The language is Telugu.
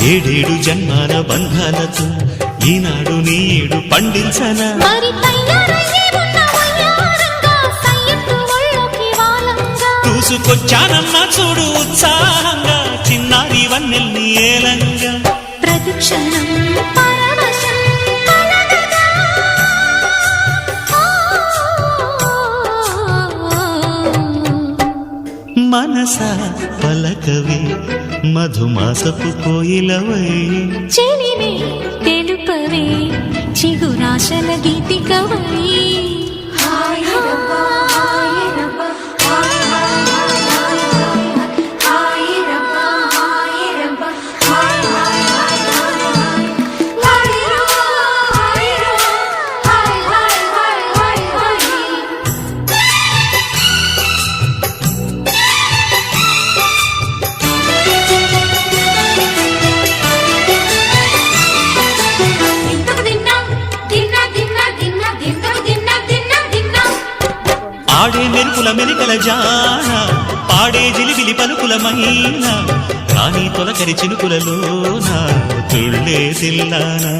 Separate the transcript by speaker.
Speaker 1: ఏడేడు జన్మాల బంధాలతో ఈనాడు నీడు పండించనా చూసుకొచ్చానమ్మా చూడు ఉత్సాహంగా చిన్నారి వన్నెల్ని ఏలంగా
Speaker 2: ప్రతిక్షణం
Speaker 1: మనసా పలకవే మధుమాసపు కోయిలవై
Speaker 2: చెలిమే తెలుపవే చిగురాశల గీతికవై
Speaker 1: ఆడే మెరుపుల మెలికల జాన పాడే జిలిబిలి పలుకులమైన రాణి తొలకరి చినుకులలోన తుళ్ళే తిల్లానా